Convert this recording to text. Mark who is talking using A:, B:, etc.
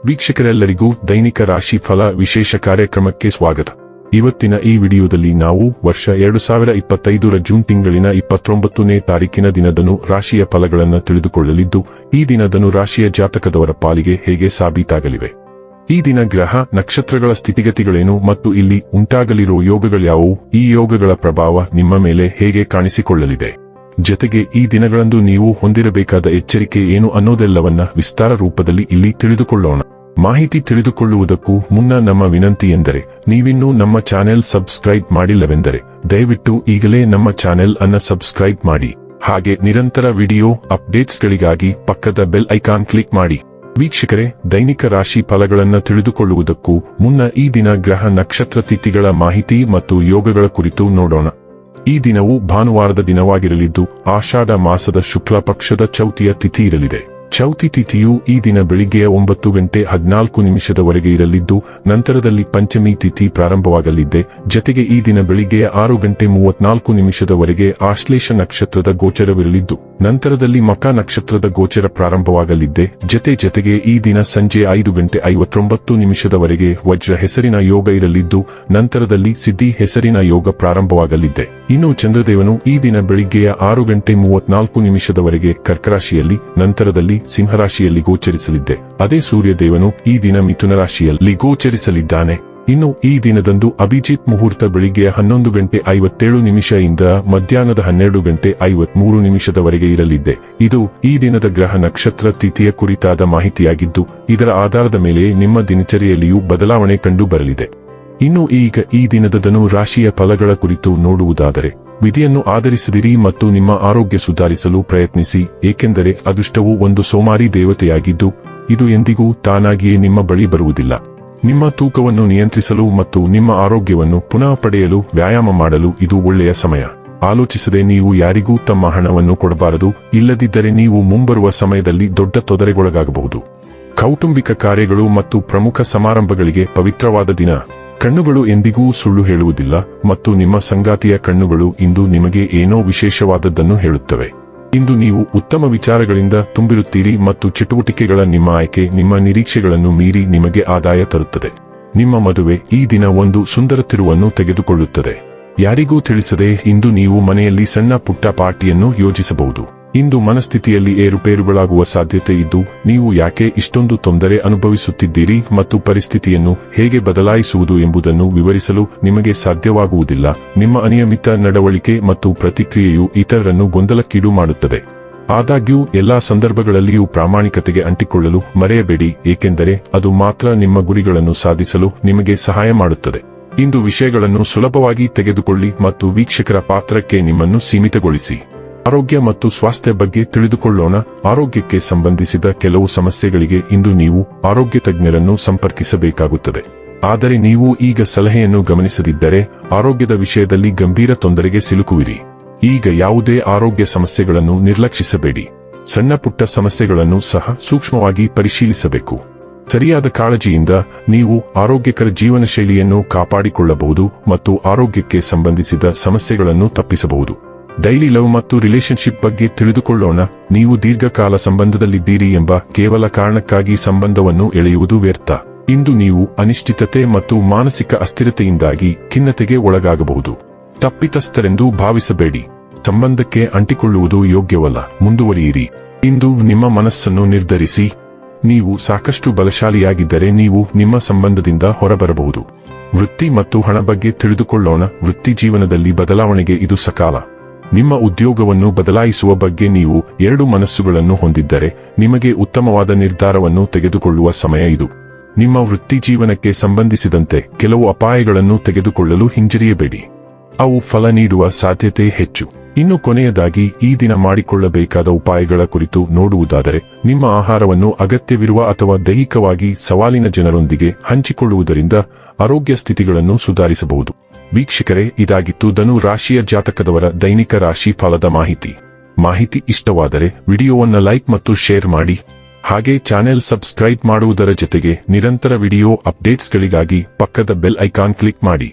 A: ವೀಕ್ಷಕರೆಲ್ಲರಿಗೂ ದೈನಿಕ ರಾಶಿ ಫಲ ವಿಶೇಷ ಕಾರ್ಯಕ್ರಮಕ್ಕೆ ಸ್ವಾಗತ. ಇವತ್ತಿನ ಈ ವಿಡಿಯೋದಲ್ಲಿ ನಾವು ವರ್ಷ 2025ರ ಜೂನ್ ತಿಂಗಳಿನ 29ನೇ ತಾರೀಕಿನ ದಿನದನು ರಾಶಿಯ ಫಲಗಳನ್ನು ತಿಳಿದುಕೊಳ್ಳಲಿದ್ದು, ಈ ದಿನದನು ರಾಶಿಯ ಜಾತಕದವರ ಪಾಲಿಗೆ ಹೇಗೆ ಸಾಬೀತಾಗಲಿವೆ, ಈ ದಿನ ಗ್ರಹ ನಕ್ಷತ್ರಗಳ ಸ್ಥಿತಿಗತಿಗಳೇನು ಮತ್ತು ಇಲ್ಲಿ ಉಂಟಾಗಲಿರುವ ಯೋಗಗಳ್ಯಾವುವು, ಈ ಯೋಗಗಳ ಪ್ರಭಾವ ನಿಮ್ಮ ಮೇಲೆ ಹೇಗೆ ಕಾಣಿಸಿಕೊಳ್ಳಲಿದೆ, ಜತೆಗೆ ಈ ದಿನಗಳಂದು ನೀವು ಹೊಂದಿರಬೇಕಾದ ಎಚ್ಚರಿಕೆ ಏನು ಅನ್ನೋದೆಲ್ಲವನ್ನ ವಿಸ್ತಾರ ರೂಪದಲ್ಲಿ ಇಲ್ಲಿ ತಿಳಿದುಕೊಳ್ಳೋಣ. ಮಾಹಿತಿ ತಿಳಿದುಕೊಳ್ಳುವುದಕ್ಕೂ ಮುನ್ನ ನಮ್ಮ ವಿನಂತಿ ಎಂದರೆ, ನೀವಿನ್ನೂ ನಮ್ಮ ಚಾನೆಲ್ ಸಬ್ಸ್ಕ್ರೈಬ್ ಮಾಡಿಲ್ಲವೆಂದರೆ ದಯವಿಟ್ಟು ಈಗಲೇ ನಮ್ಮ ಚಾನೆಲ್ ಅನ್ನು ಸಬ್ಸ್ಕ್ರೈಬ್ ಮಾಡಿ. ಹಾಗೆ ನಿರಂತರ ವಿಡಿಯೋ ಅಪ್ಡೇಟ್ಸ್ಗಳಿಗಾಗಿ ಪಕ್ಕದ ಬೆಲ್ ಐಕಾನ್ ಕ್ಲಿಕ್ ಮಾಡಿ. ವೀಕ್ಷಕರೇ, ದೈನಿಕ ರಾಶಿ ಫಲಗಳನ್ನು ತಿಳಿದುಕೊಳ್ಳುವುದಕ್ಕೂ ಮುನ್ನ ಈ ದಿನ ಗ್ರಹ ನಕ್ಷತ್ರ ತಿಥಿಗಳ ಮಾಹಿತಿ ಮತ್ತು ಯೋಗಗಳ ಕುರಿತು ನೋಡೋಣ. ಈ ದಿನವು ಭಾನುವಾರದ ದಿನವಾಗಿರಲಿದ್ದು, ಆಷಾಢ ಮಾಸದ ಶುಕ್ಲ ಪಕ್ಷದ ಚೌತಿಯ ತಿಥಿ ಇರಲಿದೆ. ಚೌತಿ ತಿಥಿಯು ಈ ದಿನ ಬೆಳಿಗ್ಗೆಯ 9:14 ಇರಲಿದ್ದು, ನಂತರದಲ್ಲಿ ಪಂಚಮಿ ತಿಥಿ ಪ್ರಾರಂಭವಾಗಲಿದೆ. ಜತೆಗೆ ಈ ದಿನ ಬೆಳಿಗ್ಗೆಯ 6:34 ಆಶ್ಲೇಷ ನಕ್ಷತ್ರದ ಗೋಚರವಿರಲಿದ್ದು, ನಂತರದಲ್ಲಿ ಮಕ ನಕ್ಷತ್ರದ ಗೋಚರ ಪ್ರಾರಂಭವಾಗಲಿದೆ. ಜತೆಗೆ ಈ ದಿನ ಸಂಜೆ 5:59 ವಜ್ರ ಹೆಸರಿನ ಯೋಗ ಇರಲಿದ್ದು, ನಂತರದಲ್ಲಿ ಸಿದ್ಧಿ ಹೆಸರಿನ ಯೋಗ ಪ್ರಾರಂಭವಾಗಲಿದೆ. ಇನ್ನು ಚಂದ್ರದೇವನು ಈ ದಿನ ಬೆಳಿಗ್ಗೆಯ 6:34 ಕರ್ಕರಾಶಿಯಲ್ಲಿ, ನಂತರದಲ್ಲಿ ಸಿಂಹರಾಶಿಯಲ್ಲಿ ಗೋಚರಿಸಲಿದೆ. ಅದೇ ಸೂರ್ಯದೇವನು ಈ ದಿನ ಮಿಥುನ ರಾಶಿಯಲ್ಲಿ ಗೋಚರಿಸಲಿದ್ದಾನೆ. ಇನ್ನು ಈ ದಿನದಂದು ಅಭಿಜಿತ್ ಮುಹೂರ್ತ ಬೆಳಿಗ್ಗೆಯ 11:57 ಇಂದ ಮಧ್ಯಾಹ್ನದ 12:53 ಇರಲಿದೆ. ಇದು ಈ ದಿನದ ಗ್ರಹ ನಕ್ಷತ್ರ ತಿಥಿಯ ಕುರಿತಾದ ಮಾಹಿತಿಯಾಗಿದ್ದು, ಇದರ ಆಧಾರದ ಮೇಲೆ ನಿಮ್ಮ ದಿನಚರಿಯಲ್ಲಿಯೂ ಬದಲಾವಣೆ ಕಂಡು ಬರಲಿದೆ. ಇನ್ನು ಈಗ ಈ ದಿನದ ರಾಶಿಯ ಫಲಗಳ ಕುರಿತು ನೋಡುವುದಾದರೆ, ವಿಧಿಯನ್ನು ಆಧರಿಸದಿರಿ ಮತ್ತು ನಿಮ್ಮ ಆರೋಗ್ಯ ಸುಧಾರಿಸಲು ಪ್ರಯತ್ನಿಸಿ, ಏಕೆಂದರೆ ಅದೃಷ್ಟವು ಒಂದು ಸೋಮಾರಿ ದೇವತೆಯಾಗಿದ್ದು, ಇದು ಎಂದಿಗೂ ತಾನಾಗಿಯೇ ನಿಮ್ಮ ಬಳಿ ಬರುವುದಿಲ್ಲ. ನಿಮ್ಮ ತೂಕವನ್ನು ನಿಯಂತ್ರಿಸಲು ಮತ್ತು ನಿಮ್ಮ ಆರೋಗ್ಯವನ್ನು ಪುನಃ ಪಡೆಯಲು ವ್ಯಾಯಾಮ ಮಾಡಲು ಇದು ಒಳ್ಳೆಯ ಸಮಯ. ಆಲೋಚಿಸದೆ ನೀವು ಯಾರಿಗೂ ತಮ್ಮ ಹಣವನ್ನು ಕೊಡಬಾರದು, ಇಲ್ಲದಿದ್ದರೆ ನೀವು ಮುಂಬರುವ ಸಮಯದಲ್ಲಿ ದೊಡ್ಡ ತೊಂದರೆಗೊಳಗಾಗಬಹುದು. ಕೌಟುಂಬಿಕ ಕಾರ್ಯಗಳು ಮತ್ತು ಪ್ರಮುಖ ಸಮಾರಂಭಗಳಿಗೆ ಪವಿತ್ರವಾದ ದಿನ. ಕಣ್ಣುಗಳು ಎಂದಿಗೂ ಸುಳ್ಳು ಹೇಳುವುದಿಲ್ಲ ಮತ್ತು ನಿಮ್ಮ ಸಂಗಾತಿಯ ಕಣ್ಣುಗಳು ಇಂದು ನಿಮಗೆ ಏನೋ ವಿಶೇಷವಾದದ್ದನ್ನು ಹೇಳುತ್ತವೆ. ಇಂದು ನೀವು ಉತ್ತಮ ವಿಚಾರಗಳಿಂದ ತುಂಬಿರುತ್ತೀರಿ ಮತ್ತು ಚಟುವಟಿಕೆಗಳ ನಿಮ್ಮ ಆಯ್ಕೆ ನಿಮ್ಮ ನಿರೀಕ್ಷೆಗಳನ್ನು ಮೀರಿ ನಿಮಗೆ ಆದಾಯ ತರುತ್ತದೆ. ನಿಮ್ಮ ಮದುವೆ ಈ ದಿನ ಒಂದು ಸುಂದರ ತಿರುವನ್ನು ತೆಗೆದುಕೊಳ್ಳುತ್ತದೆ. ಯಾರಿಗೂ ತಿಳಿಸದೆ ಇಂದು ನೀವು ಮನೆಯಲ್ಲಿ ಸಣ್ಣ ಪುಟ್ಟ ಪಾರ್ಟಿಯನ್ನು ಯೋಜಿಸಬಹುದು. ಇಂದು ಮನಸ್ಥಿತಿಯಲ್ಲಿ ಏರುಪೇರುಗಳಾಗುವ ಸಾಧ್ಯತೆ ಇದ್ದು, ನೀವು ಯಾಕೆ ಇಷ್ಟೊಂದು ತೊಂದರೆ ಅನುಭವಿಸುತ್ತಿದ್ದೀರಿ ಮತ್ತು ಪರಿಸ್ಥಿತಿಯನ್ನು ಹೇಗೆ ಬದಲಾಯಿಸುವುದು ಎಂಬುದನ್ನು ವಿವರಿಸಲು ನಿಮಗೆ ಸಾಧ್ಯವಾಗುವುದಿಲ್ಲ. ನಿಮ್ಮ ಅನಿಯಮಿತ ನಡವಳಿಕೆ ಮತ್ತು ಪ್ರತಿಕ್ರಿಯೆಯು ಇತರರನ್ನು ಗೊಂದಲಕ್ಕೀಡು ಮಾಡುತ್ತದೆ. ಆದಾಗ್ಯೂ ಎಲ್ಲಾ ಸಂದರ್ಭಗಳಲ್ಲಿಯೂ ಪ್ರಾಮಾಣಿಕತೆಗೆ ಅಂಟಿಕೊಳ್ಳಲು ಮರೆಯಬೇಡಿ, ಏಕೆಂದರೆ ಅದು ಮಾತ್ರ ನಿಮ್ಮ ಗುರಿಗಳನ್ನು ಸಾಧಿಸಲು ನಿಮಗೆ ಸಹಾಯ ಮಾಡುತ್ತದೆ. ಇಂದು ವಿಷಯಗಳನ್ನು ಸುಲಭವಾಗಿ ತೆಗೆದುಕೊಳ್ಳಿ ಮತ್ತು ವೀಕ್ಷಕರ ಪಾತ್ರಕ್ಕೆ ನಿಮ್ಮನ್ನು ಸೀಮಿತಗೊಳಿಸಿ. ಆರೋಗ್ಯ ಮತ್ತು ಸ್ವಾಸ್ಥ್ಯ ಬಗ್ಗೆ ತಿಳಿದುಕೊಳ್ಳೋಣ. ಆರೋಗ್ಯಕ್ಕೆ ಸಂಬಂಧಿಸಿದ ಕೆಲವು ಸಮಸ್ಯೆಗಳಿಗೆ ಇಂದು ನೀವು ಆರೋಗ್ಯ ತಜ್ಞರನ್ನು ಸಂಪರ್ಕಿಸಬೇಕಾಗುತ್ತದೆ. ಆದರೆ ನೀವು ಈಗ ಸಲಹೆಯನ್ನು ಗಮನಿಸದಿದ್ದರೆ ಆರೋಗ್ಯದ ವಿಷಯದಲ್ಲಿ ಗಂಭೀರ ತೊಂದರೆಗೆ ಸಿಲುಕುವಿರಿ. ಈಗ ಯಾವುದೇ ಆರೋಗ್ಯ ಸಮಸ್ಯೆಗಳನ್ನು ನಿರ್ಲಕ್ಷಿಸಬೇಡಿ. ಸಣ್ಣ ಪುಟ್ಟ ಸಮಸ್ಯೆಗಳನ್ನು ಸಹ ಸೂಕ್ಷ್ಮವಾಗಿ ಪರಿಶೀಲಿಸಬೇಕು. ಸರಿಯಾದ ಕಾಳಜಿಯಿಂದ ನೀವು ಆರೋಗ್ಯಕರ ಜೀವನ ಶೈಲಿಯನ್ನು ಕಾಪಾಡಿಕೊಳ್ಳಬಹುದು ಮತ್ತು ಆರೋಗ್ಯಕ್ಕೆ ಸಂಬಂಧಿಸಿದ ಸಮಸ್ಯೆಗಳನ್ನು ತಪ್ಪಿಸಬಹುದು. ಡೈಲಿ ಲವ್ ಮತ್ತು ರಿಲೇಶನ್ಶಿಪ್ ಬಗ್ಗೆ ತಿಳಿದುಕೊಳ್ಳೋಣ. ನೀವು ದೀರ್ಘಕಾಲ ಸಂಬಂಧದಲ್ಲಿದ್ದೀರಿ ಎಂಬ ಕೇವಲ ಕಾರಣಕ್ಕಾಗಿ ಸಂಬಂಧವನ್ನು ಎಳೆಯುವುದು ವ್ಯರ್ಥ. ಇಂದು ನೀವು ಅನಿಶ್ಚಿತತೆ ಮತ್ತು ಮಾನಸಿಕ ಅಸ್ಥಿರತೆಯಿಂದಾಗಿ ಖಿನ್ನತೆಗೆ ಒಳಗಾಗಬಹುದು. ತಪ್ಪಿತಸ್ಥರೆಂದು ಭಾವಿಸಬೇಡಿ. ಸಂಬಂಧಕ್ಕೆ ಅಂಟಿಕೊಳ್ಳುವುದು ಯೋಗ್ಯವಲ್ಲ, ಮುಂದುವರಿಯಿರಿ. ಇಂದು ನಿಮ್ಮ ಮನಸ್ಸನ್ನು ನಿರ್ಧರಿಸಿ. ನೀವು ಸಾಕಷ್ಟು ಬಲಶಾಲಿಯಾಗಿದ್ದರೆ ನೀವು ನಿಮ್ಮ ಸಂಬಂಧದಿಂದ ಹೊರಬರಬಹುದು. ವೃತ್ತಿ ಮತ್ತು ಹಣ ಬಗ್ಗೆ ತಿಳಿದುಕೊಳ್ಳೋಣ. ವೃತ್ತಿ ಜೀವನದಲ್ಲಿ ಬದಲಾವಣೆಗೆ ಇದು ಸಕಾಲ. ನಿಮ್ಮ ಉದ್ಯೋಗವನ್ನು ಬದಲಾಯಿಸುವ ಬಗ್ಗೆ ನೀವು ಎರಡು ಮನಸ್ಸುಗಳನ್ನು ಹೊಂದಿದ್ದರೆ ನಿಮಗೆ ಉತ್ತಮವಾದ ನಿರ್ಧಾರವನ್ನು ತೆಗೆದುಕೊಳ್ಳುವ ಸಮಯ ಇದು. ನಿಮ್ಮ ವೃತ್ತಿ ಜೀವನಕ್ಕೆ ಸಂಬಂಧಿಸಿದಂತೆ ಕೆಲವು ಅಪಾಯಗಳನ್ನು ತೆಗೆದುಕೊಳ್ಳಲು ಹಿಂಜರಿಯಬೇಡಿ. ಅವು ಫಲ ನೀಡುವ ಸಾಧ್ಯತೆ ಹೆಚ್ಚು. ಇನ್ನು ಕೊನೆಯದಾಗಿ ಈ ದಿನ ಮಾಡಿಕೊಳ್ಳಬೇಕಾದ ಉಪಾಯಗಳ ಕುರಿತು ನೋಡುವುದಾದರೆ, ನಿಮ್ಮ ಆಹಾರವನ್ನು ಅಗತ್ಯವಿರುವ ಅಥವಾ ದೈಹಿಕವಾಗಿ ಸವಾಲಿನ ಜನರೊಂದಿಗೆ ಹಂಚಿಕೊಳ್ಳುವುದರಿಂದ ಆರೋಗ್ಯ ಸ್ಥಿತಿಗಳನ್ನು ಸುಧಾರಿಸಬಹುದು. ವೀಕ್ಷಕರೇ, ಇದಾಗಿತ್ತು ಧನು ರಾಶಿಯ ಜಾತಕದವರ ದೈನಿಕ ರಾಶಿ ಫಲದ ಮಾಹಿತಿ ಇಷ್ಟವಾದರೆ ವಿಡಿಯೋವನ್ನು ಲೈಕ್ ಮತ್ತು ಶೇರ್ ಮಾಡಿ. ಹಾಗೆ ಚಾನೆಲ್ ಸಬ್ಸ್ಕ್ರೈಬ್ ಮಾಡುವುದರ ಜೊತೆಗೆ ನಿರಂತರ ವಿಡಿಯೋ ಅಪ್ಡೇಟ್ಸ್ಗಳಿಗಾಗಿ ಪಕ್ಕದ ಬೆಲ್ ಐಕಾನ್ ಕ್ಲಿಕ್ ಮಾಡಿ.